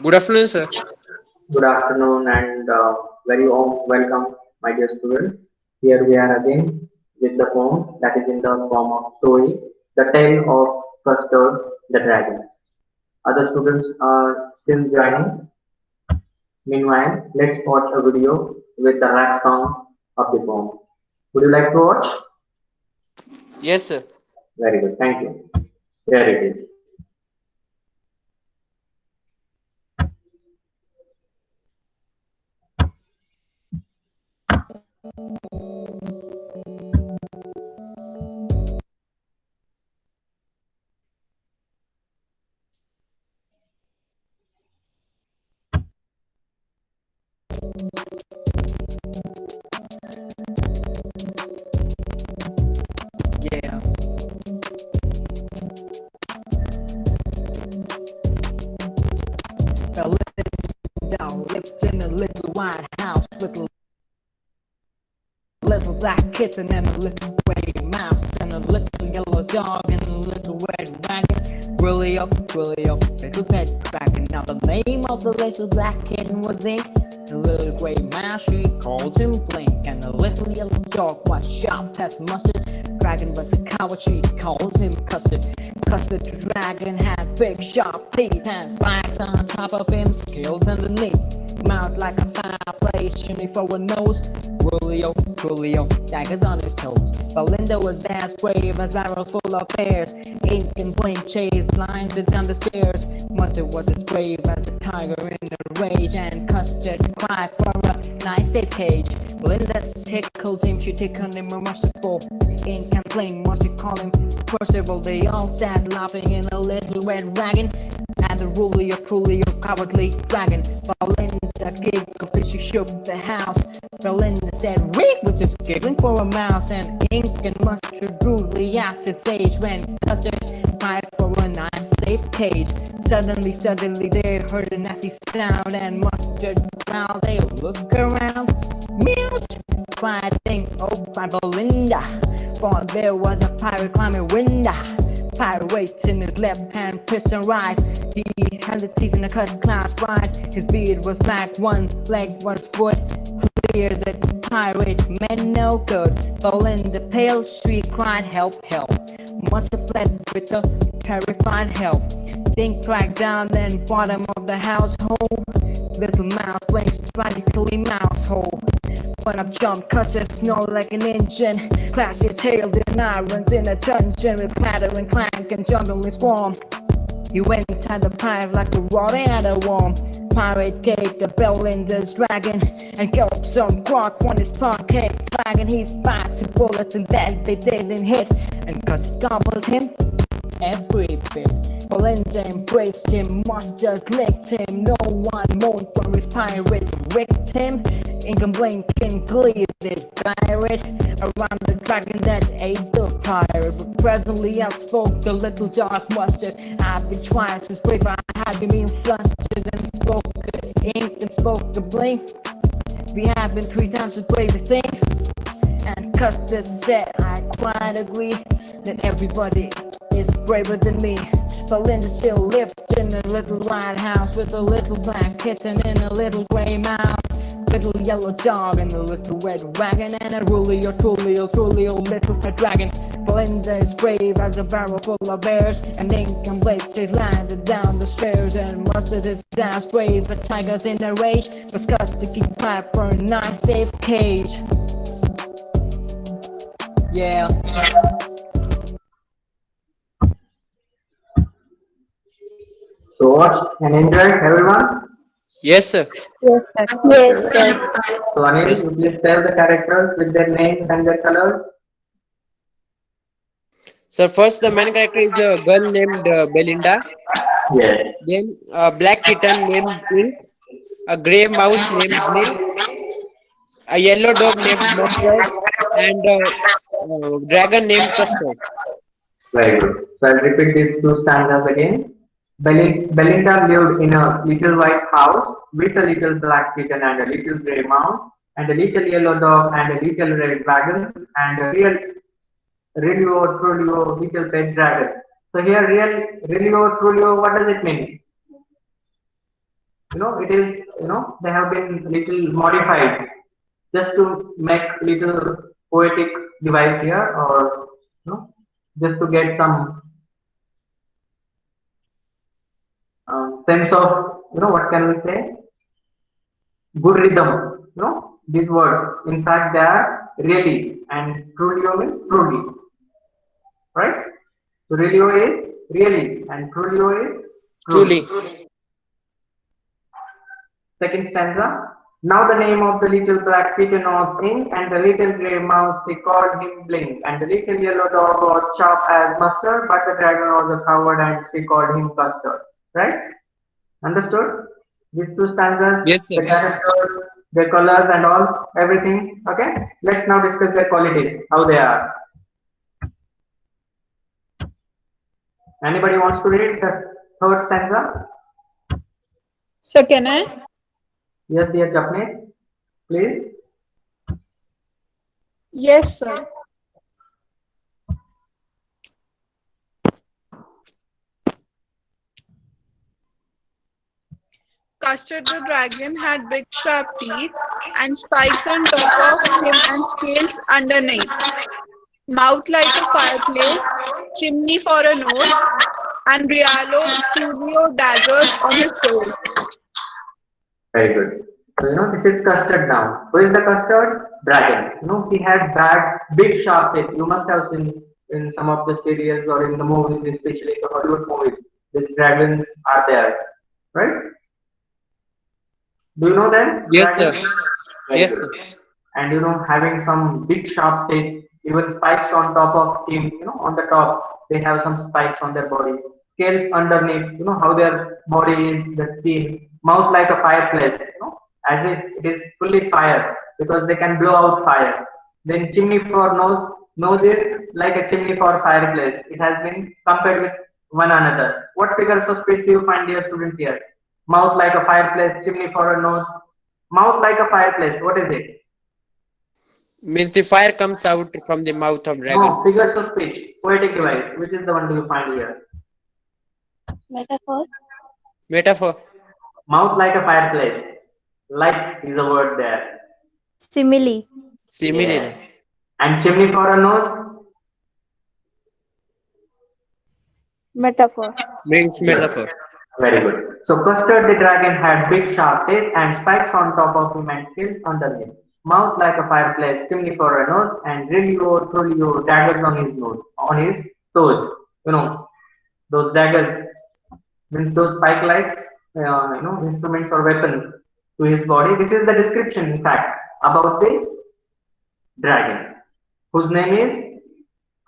Good afternoon, sir. Good afternoon and very warm welcome, my dear students. Here we are again with the poem that is in the form of story, the tale of Custard the Dragon. Other students are still joining. Meanwhile, let's watch a video with the rap song of the poem. Would you like to watch? Yes, sir. Very good, thank you. Here it is. Yeah, I lived down, lived in a little white house with a little black kitten and a little gray mouse and a little yellow dog and a little red wagon. Really up, little pet dragon. Now the name of the little black kitten was Ink. The little gray mouse she called him Blink, and the little yellow dog was sharp as mustard. Dragon was a coward, she called him Custard. Custard the dragon had big sharp teeth and spikes on top of him, scales underneath. Mouth like a fireplace, chimney for a nose. Julio, daggers on his toes. Belinda was as brave as barrel full of pears. Ink and Blink chased lines down the stairs. Mustard was as brave as a tiger in a rage, and Custard cried for a nice safe cage. Belinda tickled him, she tickled him merciful. Ink and Blink must call him Percival. They all sat laughing in a little red wagon. And the Julio, cowardly dragon. Belinda giggled, she shook the house. Belinda said, "Rick was just giggling for a mouse." And Ink and Mustard rudely asked his age when Custard cried for a nice safe cage. Suddenly they heard a nasty sound, and Mustard growled. They looked around. Milch! Cried Ink, oh, cried Belinda, for there was a pirate climbing window. Pirate in his left hand, pistol right. He had the teeth in a cut class wide. His beard was black, one leg was wood. Clear that pirate meant no good. Belinda pale, she cried, "Help, help!" Must have fled with a terrified help. Think dragged down then bottom of the household. Little mouse blinks practically mouse hole. When up jumped Custard, snore like an engine. Clash your tails in irons in a dungeon with clatter and clank and jumbling swarm. He went inside the pipe like a raw and a worm. Pirate gave the Belinda's dragon and gulped some grog when his tongue came flagging. He fired 2 bullets and that they didn't hit, and Custard stumbled him every bit. Belinda embraced him, Mustard licked him. No one mourned for his pirate wrecked him. Ink and Blink and glee they pirate around the dragon that ate the pirate. But presently out spoke the little dark Mustard. I've been twice as brave, I had been mean flustered, and spoke the Ink and spoke the Blink. We have been 3 times as brave as think. And Custard said, I quite agree that everybody is braver than me. Belinda still lived in a little white house with a little black kitten and a little gray mouse, little yellow dog and a little red wagon, and a Julio, little pet dragon. Belinda is brave as a barrel full of bears, and Ink and Blake chase landed down the stairs, and Mustard is as brave as tigers in a rage, but Custard to keep quiet for a nice safe cage. Yeah. So watch and enjoy, everyone. Yes, sir. Yes, sir. Okay. Yes, sir. So Anil, Yes. you please tell the characters with their names and their colors. Sir, first the main character is a girl named Belinda. Yes. Then a black kitten named Ink. A grey mouse named Blake. A yellow dog named Mustard. And a dragon named Custard. Very good. So I'll repeat these 2 stanzas again. Belinda lived in a little white house with a little black kitten and a little grey mouse and a little yellow dog and a little red dragon and a really or truly or little pet dragon. So here, really or truly, what does it mean? It is, they have been little modified just to make little poetic device here, or just to get some sense of, what can we say, good rhythm. These words, in fact, they are really, and truly means truly, right? So really is really, and truly is truly. Truly. Second stanza. Now the name of the little black kitten was Ink, and the little grey mouse she called him Blink, and the little yellow dog was sharp as mustard, but the dragon was a coward and she called him Custard. Right? Understood? These two stanzas, Yes, the sir. characters, their colors and all, everything. Okay? Let's now discuss their qualities, how they are. Anybody wants to read the third stanza? So can I? Yes, dear Japneet, please. Yes, sir. Custard the dragon had big sharp teeth and spikes on top of him and scales underneath. Mouth like a fireplace, chimney for a nose, and Rialo Tulio daggers on his toes. Very good. So, this is Custard now. Who is the Custard? Dragon. He had big sharp teeth. You must have seen in some of the serials or in the movies, especially the Hollywood movies. These dragons are there, right? Do you know them? Yes, sir. Dragons? Very Yes, good. sir. And having some big sharp teeth, even spikes on top of him, on the top, they have some spikes on their body. Scales underneath, how their body is, the skin, mouth like a fireplace, as if it is fully fire because they can blow out fire. Then chimney for nose, nose is like a chimney for fireplace. It has been compared with one another. What figures of speech do you find, dear students, here? Mouth like a fireplace, chimney for a nose. Mouth like a fireplace, what is it? Means the fire comes out from the mouth of dragon. No, figures of speech, poetic device. Which is the one do you find here? Metaphor. Metaphor. Mouth like a fireplace. Like is a word there. Simile. Simile. Yeah. And chimney for a nose? Metaphor. Means metaphor. Very good. So Custard the dragon had big sharp teeth and spikes on top of him and scales underneath. Mouth like a fireplace, chimney for a nose, and Rilio, Trulio, daggers on his nose, on his toes. Those daggers, means those spike lights, instruments or weapons to his body. This is the description, in fact, about the dragon, whose name is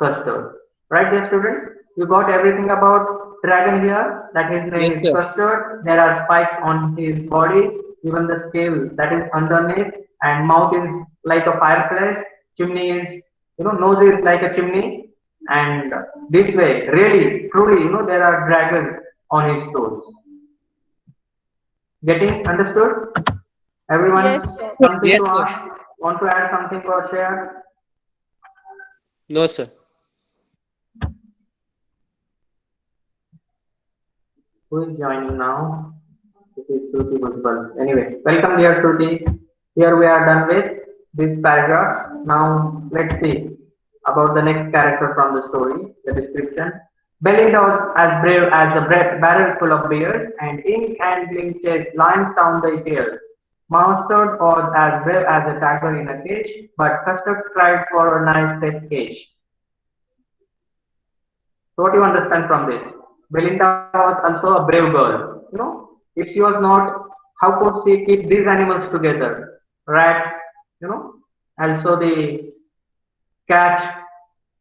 Custard. Right, dear students? You got everything about dragon here, that his name Yes, is sir. Custard. There are spikes on his body, even the scale that is underneath, and mouth is like a fireplace, chimney is, nose is like a chimney, and this way, really, truly, there are dragons on his toes. Getting understood? Everyone, Yes, sir. something to Yes, sir. ask? Want to add something or share? No, sir. Who is joining now? This is Shruti Bhujbal. Anyway, welcome dear Shruti. Here we are done with these paragraphs. Now let's see about the next character from the story, the description. Belinda was as brave as a barrel full of beers, and ink and blink chased lions down the hills. Mustard was as brave as a tiger in a cage, but Custard cried for a nice safe cage. So what do you understand from this? Belinda was also a brave girl. If she was not, how could she keep these animals together? Rat, also the cat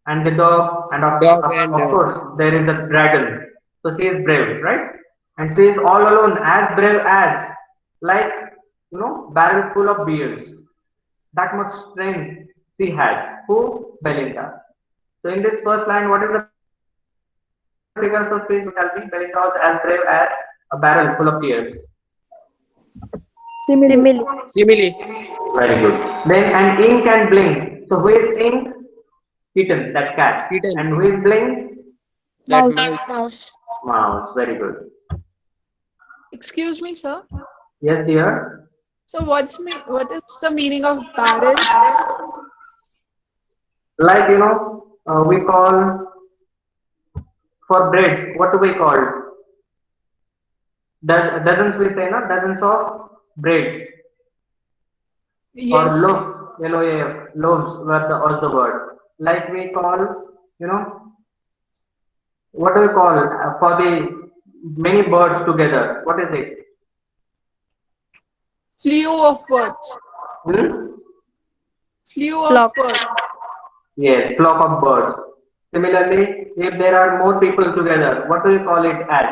and the dog, and Dog and of course there is a dragon. So she is brave, right? And she is all alone, as brave as, like, barrel full of beers. That much strength she has. Who? Belinda. So in this first line, what is the figures of speech? Tell me. Belinda was as brave as a barrel full of tears. Simile. Simile. Very good. Then and ink and blink. So who is ink? Kitten, that cat. Kitten. And who is blink? That Mouse. mouse. Mouse. Mouse. Very good. Excuse me, sir. Yes, dear. So what is the meaning of barrel? Like we call for breads. What do we call? Dozens we say, no? Dozens of breads or Yes, sir. loaves. Loaves were the also word. Like we call, you know, what do we call for the many birds together? What is it? Slew of birds. Hmm? Slew of Flock. birds. Yes, flock of birds. Similarly, if there are more people together, what do you call it as?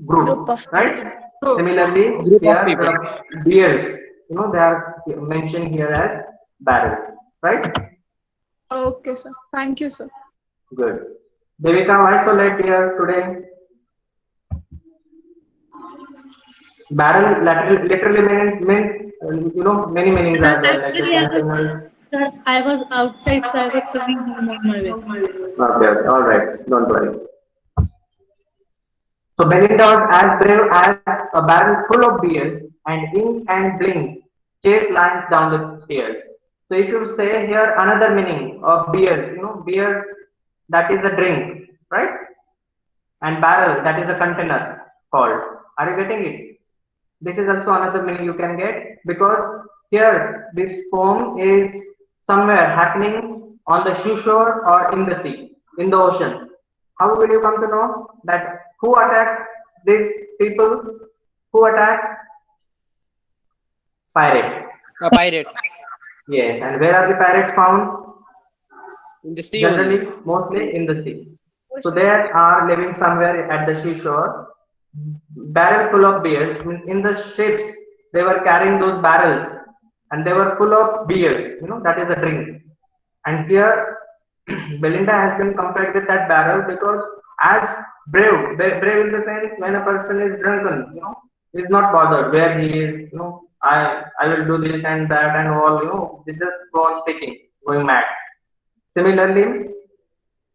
Group Group, of right? people. Group. Similarly, Group of here people. the beers, they are mentioned here as barrel, right? Okay, sir. Thank you, sir. Good. Devika, why so late here today? Barrel literally means many meanings Sir, are there, like the actually, container. I was outside, so I was coming home on my way. Okay, okay, all right, don't worry. So Belinda was as brave as a barrel full of beers, and ink and blink chased lines down the stairs. So if you say here another meaning of beers, beer that is a drink, right? And barrel that is a container called. Are you getting it? This is also another meaning you can get because here this poem is somewhere happening on the seashore or in the sea, in the ocean. How will you come to know that who attacked these people? Who attacked? Pirate. A pirate. Yes, and where are the pirates found? In the sea only. Generally, mostly in the sea. So they Oceans. are living somewhere at the seashore, barrel full of beers. In the ships, they were carrying those barrels, and they were full of beers. That is a drink. And here, Belinda has been compared with that barrel because as brave in the sense when a person is drunken, is not bothered where he is. I will do this and that and all. They just go on speaking, going mad. Similarly,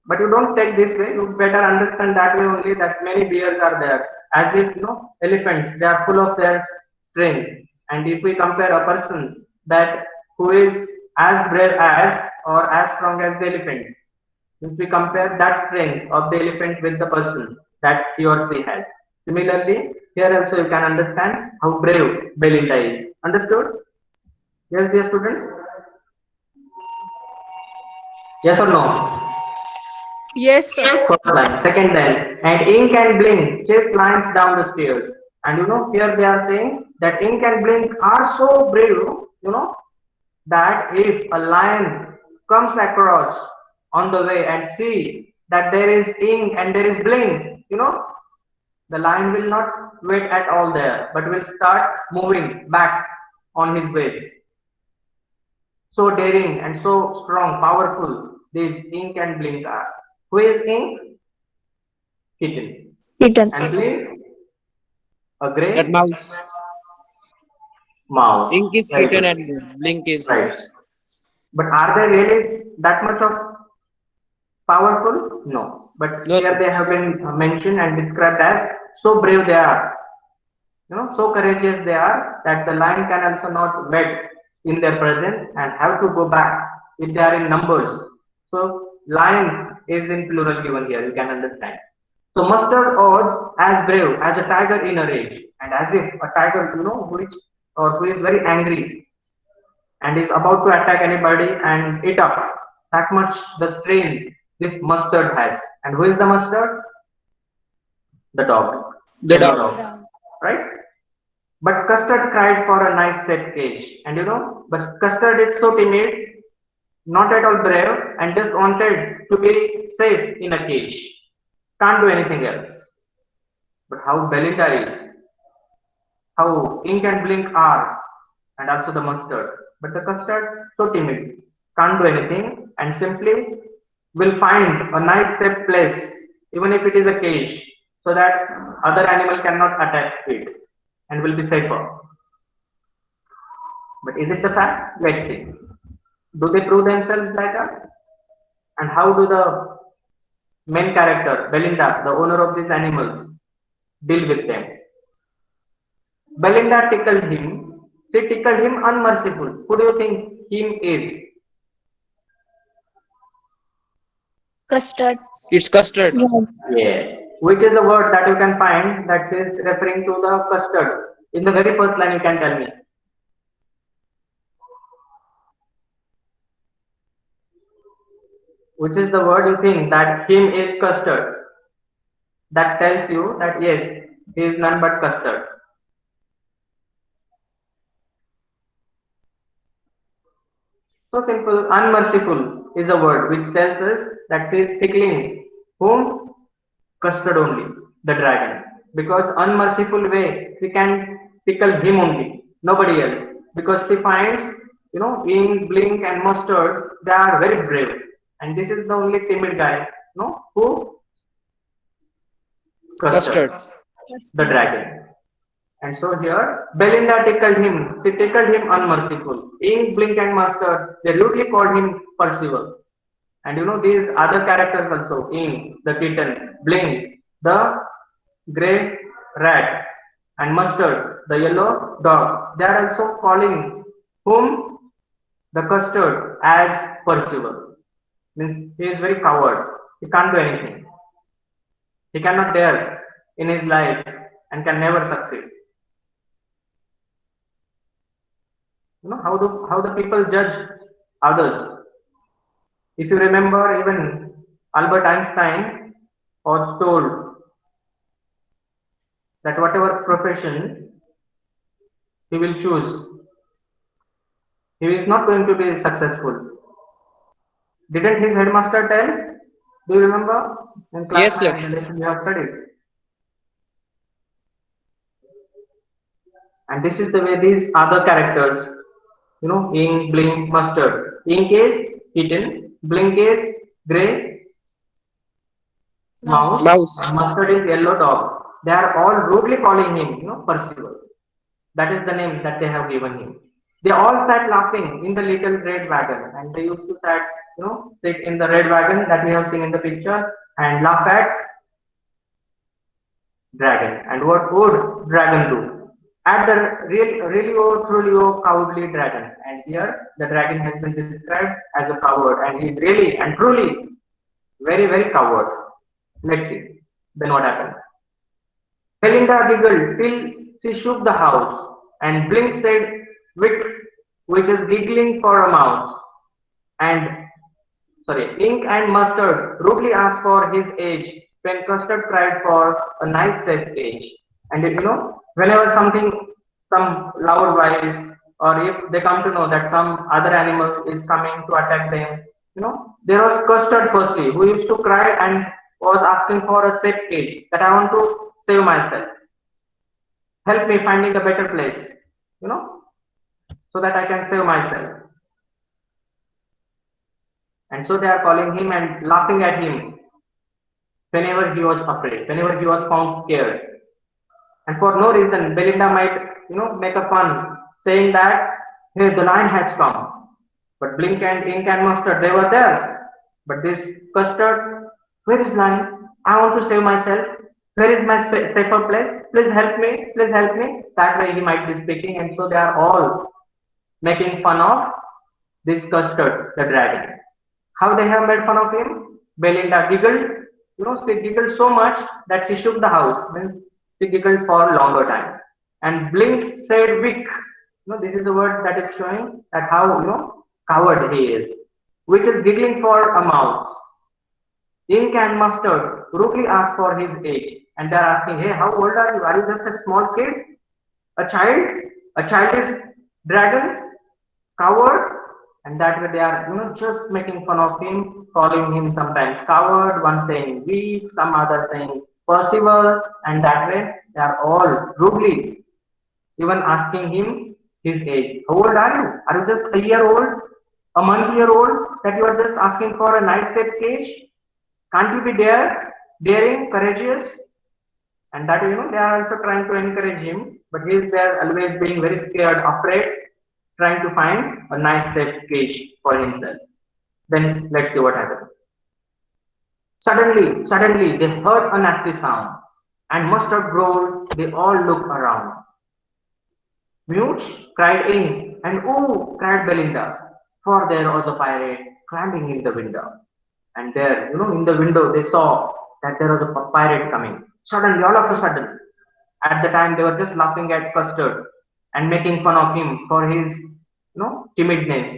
but you don't take this way, you better understand that way only that many bears are there. As if elephants, they are full of their strength. And if we compare a person that who is as brave as or as strong as the elephant, if we compare that strength of the elephant with the person that he or she has. Similarly, here also you can understand how brave Belinda is. Understood? Yes, dear students? Yes or no? Yes, sir. First line. Second line. And ink and blink chase lines down the stairs. And here they are saying that ink and blink are so brave, that if a lion comes across on the way and see that there is ink and there is blink, the lion will not wait at all there, but will start moving back on his ways. So daring and so strong, powerful, these ink and blink are. Who is ink? Kitten. Kitten. And blink? A That grey mouse. mouse. Ink is Very kitten good. and blink is Right. mouse. But are they really that much of powerful? No. But No, here sir. they have been mentioned and described as so brave they are. So courageous they are that the lion can also not wait in their presence and have to go back if they are in numbers. So lion is in plural given here, you can understand. So mustard odds as brave as a tiger in a rage, and as if a tiger, who is very angry and is about to attack anybody and eat up. That much the strain this mustard has. And who is the mustard? The dog, The yellow dog. dog, right? But Custard cried for a nice safe cage, and but Custard is so timid, not at all brave, and just wanted to be safe in a cage. Can't do anything else. But how Belinda is, how Ink and Blink are, and also the Mustard. But the Custard, so timid, can't do anything, and simply will find a nice safe place, even if it is a cage, so that other animal cannot attack it and will be safer. But is it the fact? Let's see. Do they prove themselves better? And how do the main character, Belinda, the owner of these animals, deal with them. Belinda tickled him. She tickled him unmerciful. Who do you think him is? Custard. It's custard. Yes. Which is a word that you can find that is referring to the custard? In the very first line, you can tell me. Which is the word you think that him is custard? That tells you that yes, he is none but custard. So simple. Unmerciful is a word which tells us that he is tickling whom? Custard only, the dragon. Because unmerciful way, she can tickle him only, nobody else. Because she finds, Ink, Blink and Mustard, they are very brave. And this is the only timid guy, who? Custard, Custard. the dragon. And so here, Belinda tickled him. She tickled him unmerciful. Ink, Blink and Mustard, they rudely called him Percival. And these other characters also, Ink, the kitten, Blink, the grey rat, and Mustard, the yellow dog. They are also calling whom? The custard as Percival. Means he is very coward. He can't do anything. He cannot dare in his life and can never succeed. How the people judge others. If you remember, even Albert Einstein was told that whatever profession he will choose, he is not going to be successful. Didn't his headmaster tell? Do you remember? In class Yes, sir. 9, the lesson we have studied. And this is the way these other characters, Ink, Blink, Mustard. Ink is kitten, Blink is grey mouse, Mouse. and Mustard is yellow dog. They are all rudely calling him, Percival. That is the name that they have given him. They all sat laughing in the little red wagon, and they used to sit in the red wagon that we have seen in the picture and laugh at dragon. And what would dragon do? At the really truly cowardly dragon. And here the dragon has been described as a coward, and he is really and truly very, very coward. Let's see. Then what happened? Belinda giggled till she shook the house, and Blink said, "Wick," which is giggling for a mouse. And Ink and Mustard rudely asked for his age when Custard tried for a nice safe age. And whenever some loud voice, or if they come to know that some other animal is coming to attack them, there was Custard firstly, who used to cry and was asking for a safe cage, that I want to save myself. Help me finding a better place, so that I can save myself. And so they are calling him and laughing at him whenever he was afraid, whenever he was found scared. And for no reason, Belinda might, make a fun, saying that, hey, the lion has come. But Blink and Ink and Mustard, they were there. But this Custard, where is lion? I want to save myself. Where is my safer place? Please help me. Please help me. That way he might be speaking. And so they are all making fun of this Custard, the dragon. How they have made fun of him? Belinda giggled. She giggled so much that she shook the house. Means she giggled for a longer time. And Blink said, "Wick." This is the word that is showing that how coward he is, which is giggling for a mouse. Ink and Mustard rudely asked for his age, and they are asking, "Hey, how old are you? Are you just a small kid? A child? A childish dragon? Coward?" And that way they are, just making fun of him, calling him sometimes coward, one saying weak, some other saying Percival, and that way they are all rudely even asking him his age. How old are you? Are you just a year old? A month-year-old that you are just asking for a nice safe cage? Can't you be daring, courageous? And that they are also trying to encourage him, but he is there always being very scared, afraid, trying to find a nice safe cage for himself. Then let's see what happens. Suddenly they heard a nasty sound, and Mustard growled. They all looked around. Mute, cried Ink, and oh, cried Belinda, for there was a pirate climbing in the window. And there, in the window, they saw that there was a pirate coming. Suddenly, all of a sudden, at the time, they were just laughing at Custard and making fun of him for his, timidness.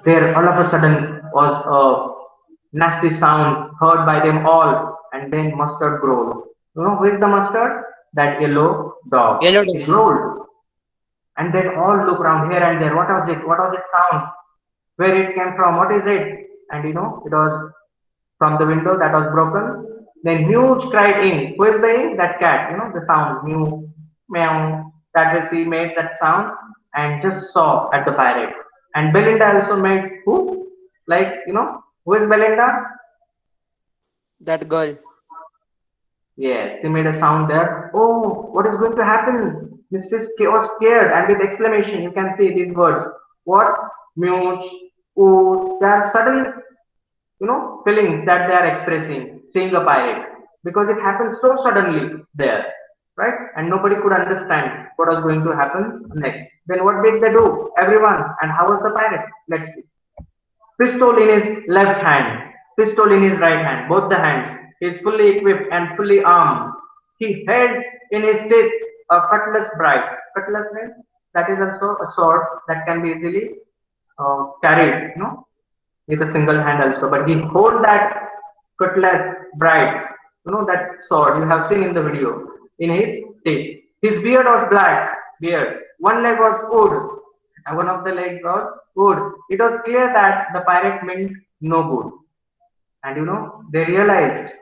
There, all of a sudden, was a nasty sound heard by them all, and then Mustard growled. You know who is the Mustard? That yellow dog. Yellow He dog. growled, and then all look around here and there. What was it? What was it sound? Where it came from? What is it? And it was from the window that was broken. Then huge cried in. Who is the in? That cat. The sound. Mew, meow. That was he made that sound and just saw at the pirate. And Belinda also made who? Like, who is Belinda? That girl. Yes, she made a sound there. Oh, what is going to happen? Mrs. K was scared and with exclamation, you can see these words. What? Mute. Oh, they are sudden, feelings that they are expressing, seeing a pirate. Because it happened so suddenly there, right? And nobody could understand what was going to happen next. Then what did they do? Everyone. And how was the pirate? Let's see. Pistol in his left hand, pistol in his right hand, both the hands. He is fully equipped and fully armed. He held in his teeth a cutlass bright. Cutlass means that is also a sword that can be easily carried, with a single hand also. But he hold that cutlass bright, that sword you have seen in the video, in his teeth. His beard was black, beard. One leg was wood, and one of the legs was wood. It was clear that the pirate meant no good. And they realized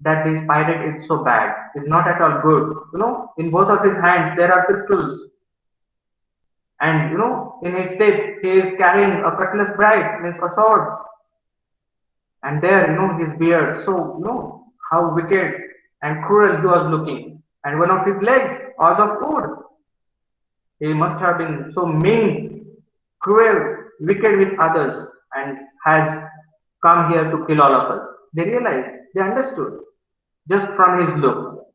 that this pirate is so bad, is not at all good. In both of his hands there are pistols. And in his teeth he is carrying a cutlass bright, means a sword. And there, his beard, so how wicked and cruel he was looking. And one of his legs was of wood. He must have been so mean, cruel, wicked with others, and has come here to kill all of us. They realized, they understood, just from his look.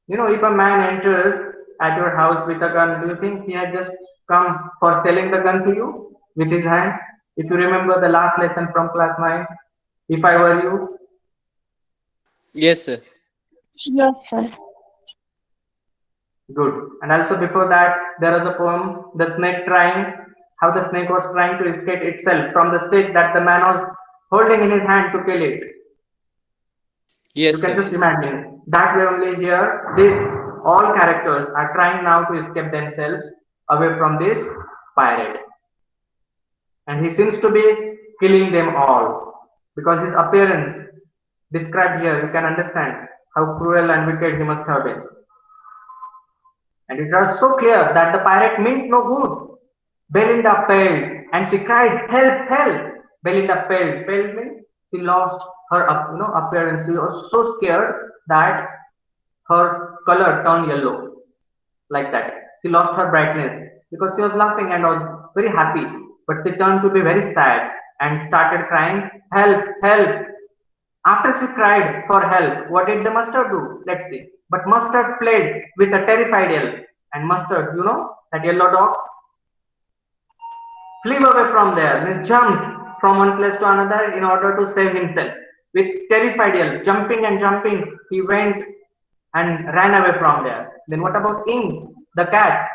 If a man enters at your house with a gun, do you think he had just come for selling the gun to you with his hand? If you remember the last lesson from class 9, if I were you, Yes, sir. Yes, sir. good. And also before that, there was a poem, The Snake Trying, how the snake was trying to escape itself from the stick that the man was holding in his hand to kill it. You Yes, can sir. just imagine. That way only here, all characters are trying now to escape themselves away from this pirate. And he seems to be killing them all. Because his appearance described here, you can understand how cruel and wicked he must have been. And it was so clear that the pirate meant no good. Belinda paled and she cried, "Help, help!" Belinda paled. Paled means she lost her appearance. She was so scared that her color turned yellow, like that. She lost her brightness because she was laughing and was very happy. But she turned to be very sad and started crying, "Help, help!" After she cried for help, what did the Mustard do? Let's see. But Mustard fled with a terrified yell. And Mustard, that yellow dog, flew away from there, then jumped from one place to another in order to save himself. With terrified yell, jumping and jumping, he went and ran away from there. Then what about Ink, the cat?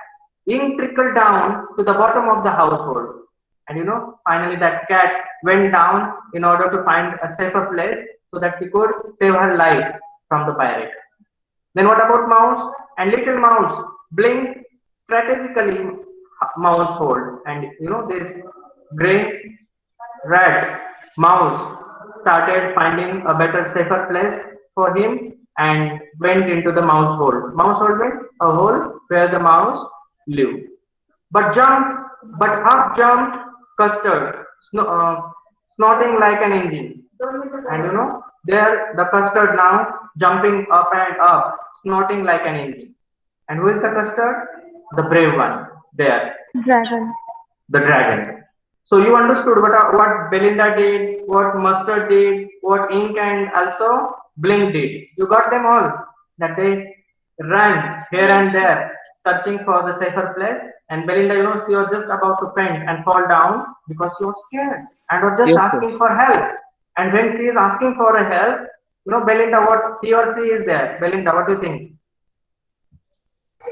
Ink trickled down to the bottom of the household. And finally that cat went down in order to find a safer place so that he could save her life from the pirate. Then what about Mouse? And little Mouse blinked strategically Mouse hold. And this gray rat Mouse started finding a better, safer place for him and went into the mouse hole. Mouse hole means a hole where the mouse lived. But up jumped Custard, snorting like an engine. And there the Custard now jumping up and up, snorting like an engine. And who is the Custard? The brave one there, Dragon. the dragon. So you understood what Belinda did, what Mustard did, what Ink and also Blink did. You got them all. That they ran here and there, searching for the safer place. And Belinda, she was just about to faint and fall down because she was scared and was just Yes, sir. asking for help. And when she is asking for a help, Belinda, what he or she is there? Belinda, what do you think?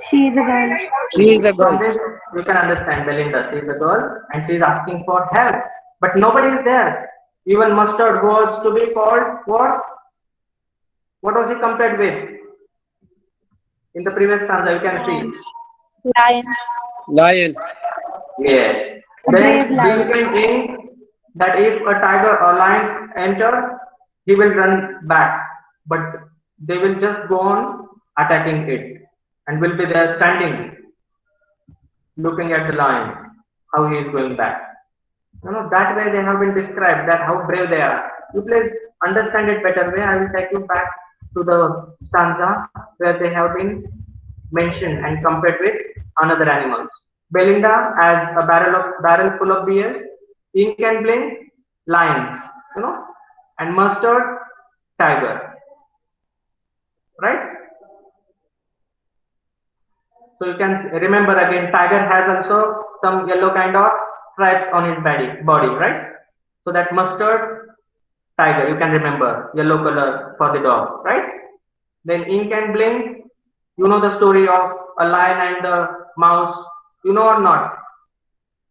She is a girl. She is a From girl. this, you can understand Belinda. She is a girl and she is asking for help. But nobody is there. Even Mustard was to be called what? What was he compared with? In the previous stanza, you can see. Lion. Lion. Yes. A brave Then lion. blinking in that if a tiger or lion enter, he will run back. But they will just go on attacking it and will be there standing, looking at the lion, how he is going back. That way they have been described that how brave they are. You please understand it better way. I will take you back to the stanza where they have been mentioned and compared with another animals. Belinda as a barrel full of beers, ink and blink, lions, and mustard, tiger, right? So you can remember again, tiger has also some yellow kind of stripes on his body, right? So that mustard, tiger, you can remember, yellow color for the dog, right? Then ink and blink, you know the story of a lion and the mouse, or not?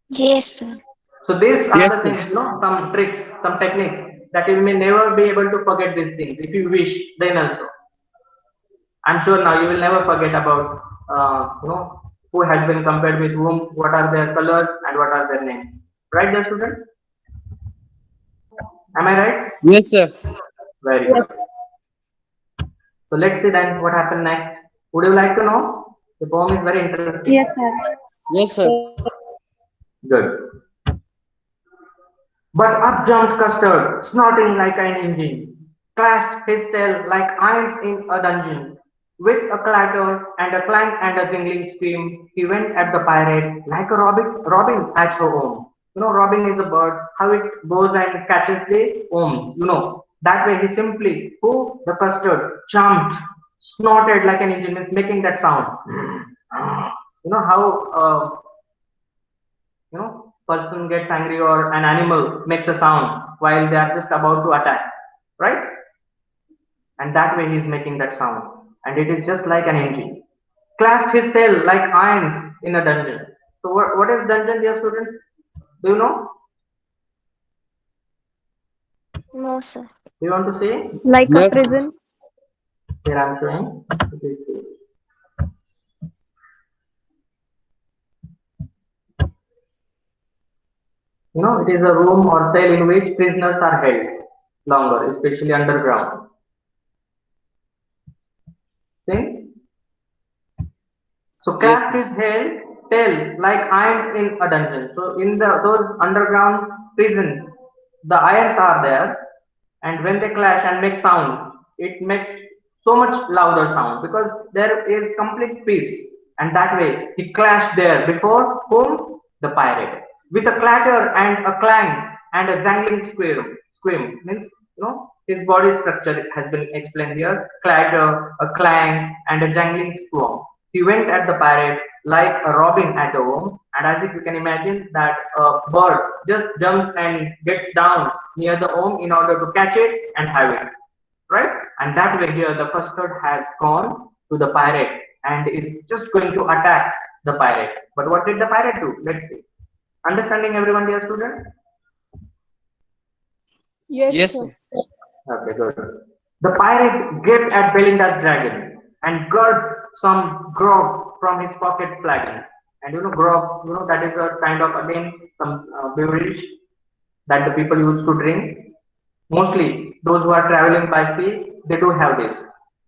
Yes, sir. So these are Yes, the sir. things, some tricks, some techniques that you may never be able to forget these things. If you wish, then also. I'm sure now you will never forget about, who has been compared with whom, what are their colors and what are their names. Right, dear student? Am I right? Yes, sir. Very good. So let's see then what happened next. Would you like to know? The poem is very interesting. Yes, sir. Yes, sir. Good. But up jumped Custard, snorting like an engine, clashed his tail like irons in a dungeon. With a clatter and a clang and a jingling scream, he went at the pirate like a robin at her home. Robin is a bird, how it goes and catches the worms, That way he simply, the Custard, jumped, snorted like an engine, is making that sound. How person gets angry or an animal makes a sound while they are just about to attack, right? And that way he is making that sound, and it is just like an engine. Clashed his tail like irons in a dungeon. So what is dungeon, dear students? Do you know? No, sir. Do you want to say? Like a No. prison. Here I am showing. It is a room or cell in which prisoners are held longer, especially underground. See? So Yes, clashed sir. his tail like irons in a dungeon. So in those underground prisons, the irons are there, and when they clash and make sound, it makes so much louder sound because there is complete peace. And that way he clashed there before whom? The pirate. With a clatter and a clang and a jangling scream means his body structure has been explained here. Clatter, a clang, and a jangling squawk. He went at the pirate like a robin at a worm, and as if you can imagine that a bird just jumps and gets down near the worm in order to catch it and have it, right? And that way here the Custard has gone to the pirate and is just going to attack the pirate. But what did the pirate do? Let's see. Understanding everyone, dear students? Yes, Yes, sir. sir. Okay, good. The pirate gaped at Belinda's dragon and gulped some grog from his pocket flagon. And grog, that is a kind of again some beverage that the people used to drink. Mostly those who are traveling by sea, they do have this.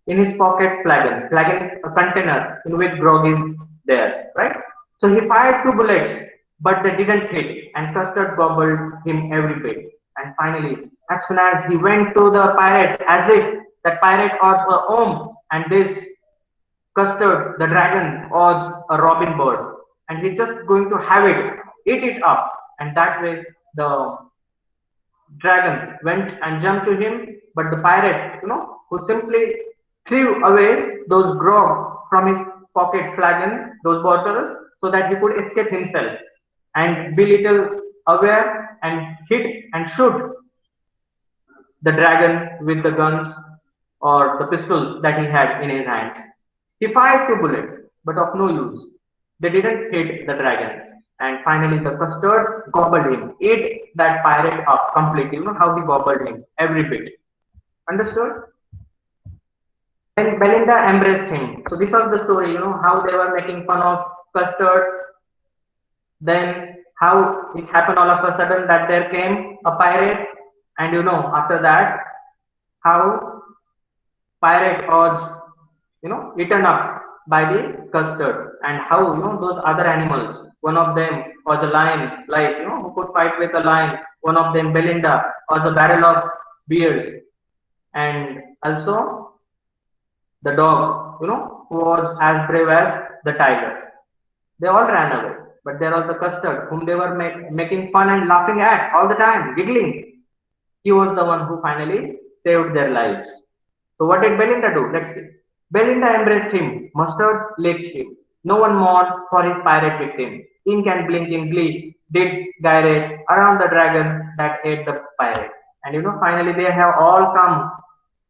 In his pocket flagon. Flagon is a container in which grog is there, right? So he fired 2 bullets, but they didn't hit, and Custard gobbled him every bit. And finally, as soon as he went to the pirate, as if that pirate was a home, and this Custard, the dragon, was a robin bird, and he's just going to have it, eat it up, and that way the dragon went and jumped to him, but the pirate, who simply threw away those grog from his pocket flagon, those bottles, so that he could escape himself and be little aware and hit and shoot the dragon with the guns or the pistols that he had in his hands. He fired 2 bullets, but of no use. They didn't hit the dragon. And finally, the custard gobbled him, ate that pirate up completely. You know how he gobbled him, every bit. Understood? Then Belinda embraced him. So this was the story, how they were making fun of custard. Then how it happened all of a sudden that there came a pirate, and after that how pirate was eaten up by the custard, and how those other animals. One of them was a lion, like who could fight with a lion. One of them, Belinda, was a barrel of beers, and also the dog, who was as brave as the tiger. They all ran away. But there was the custard, whom they were making fun and laughing at all the time, giggling. He was the one who finally saved their lives. So what did Belinda do? Let's see. Belinda embraced him. Mustard licked him. No one mourned for his pirate victim. Ink and blinking glee did gyrate around the dragon that ate the pirate. And finally they have all come.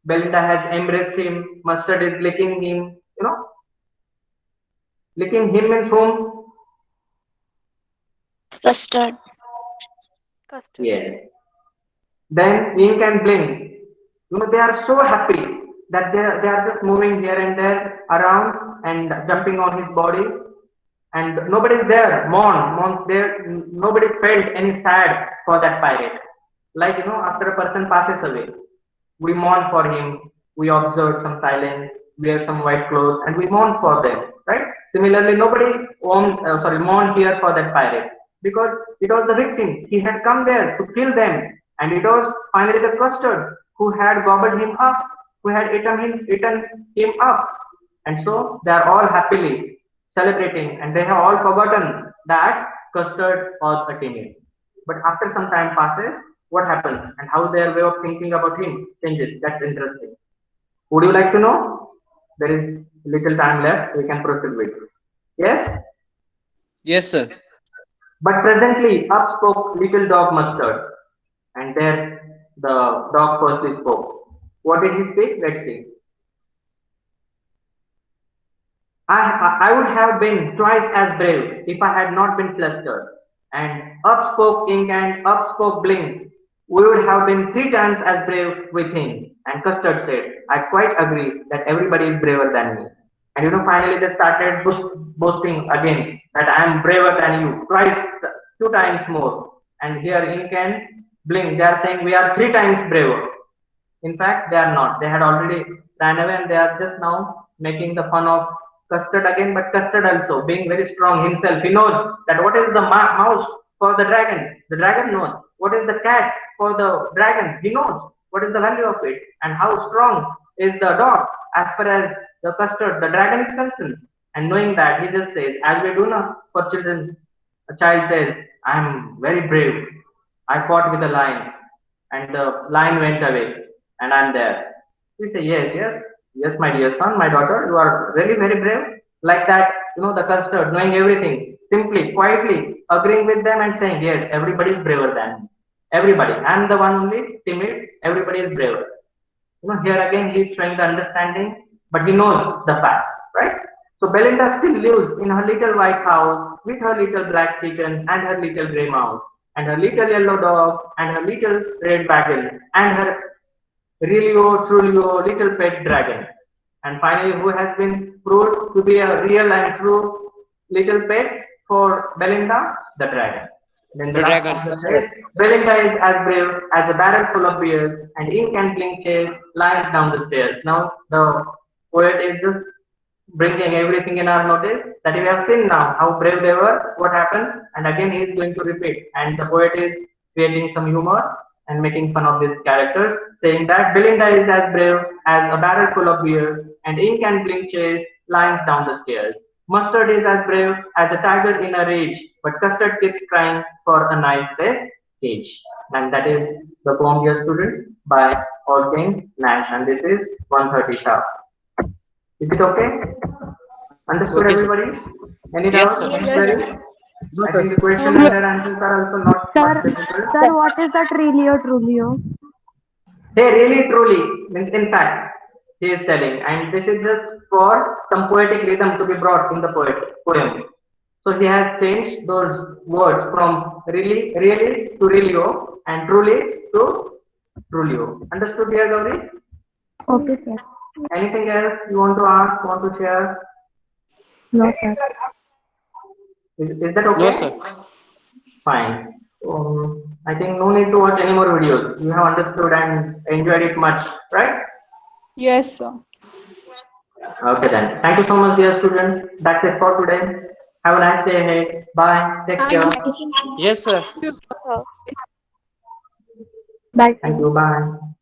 Belinda has embraced him. Mustard is licking him. Licking him means whom? Custard. Custard. Yes. Then ink and blink. They are so happy that they are just moving here and there around and jumping on his body, and nobody is there. Mourns there. Nobody felt any sad for that pirate. Like after a person passes away, we mourn for him. We observe some silence, wear some white clothes, and we mourn for them. Right? Similarly, nobody mourned here for that pirate, because it was the victim. He had come there to kill them, and it was finally the custard who had gobbled him up, who had eaten him up. And so they are all happily celebrating, and they have all forgotten that custard was a teammate. But after some time passes, what happens and how their way of thinking about him changes. That's interesting. Would you like to know? There is little time left. We can proceed with. Yes? Yes, sir. But presently up spoke little dog Mustard, and there the dog firstly spoke. What did he speak? Let's see. I would have been twice as brave if I had not been flustered. And up spoke Ink and up spoke Blink. We would have been 3 times as brave with him. And Custard said, I quite agree that everybody is braver than me. And finally they started boasting again that I am braver than you, twice, 2 times more. And here Ink and Blink, they are saying we are 3 times braver. In fact, they are not. They had already ran away, and they are just now making the fun of Custard again. But Custard also, being very strong himself, he knows that what is the mouse for the dragon. The dragon knows. What is the cat for the dragon? He knows what is the value of it, and how strong is the dog as far as the custard, the dragon is concerned. And knowing that, he just says, as we do now for children, a child says, I am very brave. I fought with a lion, and the lion went away, and I'm there. We say, yes, my dear son, my daughter, you are really very brave. Like that, the custard, knowing everything, simply, quietly agreeing with them and saying, yes, everybody is braver than me. Everybody. I'm the one only timid, everybody is braver. Here again, he is showing the understanding, but he knows the fact, right? So Belinda still lives in her little white house with her little black kitten and her little grey mouse, and her little yellow dog, and her little red wagon, and her Relio Trulio little pet dragon. And finally, who has been proved to be a real and true little pet for Belinda? The dragon. Then the last dragon. chapter says, Belinda is as brave as a barrel full of beer, and Ink and Blink chase lions down the stairs. Now the poet is just bringing everything in our notice that we have seen now how brave they were, what happened, and again he is going to repeat. And the poet is creating some humor and making fun of these characters, saying that Belinda is as brave as a barrel full of beer, and Ink and Blink chase lions down the stairs. Mustard is as brave as a tiger in a rage, but Custard keeps crying for a nice cage. and that is the poem, dear students, by Orkin Nash, and this is 1:30 sharp. Is it okay? Understood, Okay, sir. everybody? Any Yes, doubts? sir. Any Yes. queries? No, I sir. think the question and their answers are also not much Sir, difficult. sir, what is the Trilio Trulio? Hey, really, truly, in fact, he is telling, and this is just for some poetic rhythm to be brought in the poem. So he has changed those words from really to realio, and truly to trulio. Understood, dear Gauri? Okay, sir. Anything else you want to ask, want to share? No, sir. Is that No, okay? sir. Fine. I think no need to watch any more videos. You have understood and enjoyed it much, right? Yes, sir. Okay then. Thank you so much, dear students. That's it for today. Have a nice day ahead. Bye. Take care. Thank Yes, sir. you. Oh. Bye, Thank sir. you. Bye.